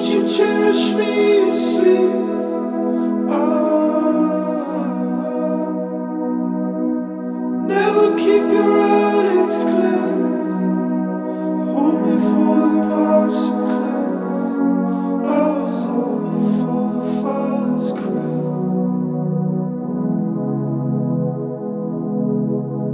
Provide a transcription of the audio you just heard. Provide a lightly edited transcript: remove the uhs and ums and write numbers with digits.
you cherish me to sleep? Never keep your eyes clear.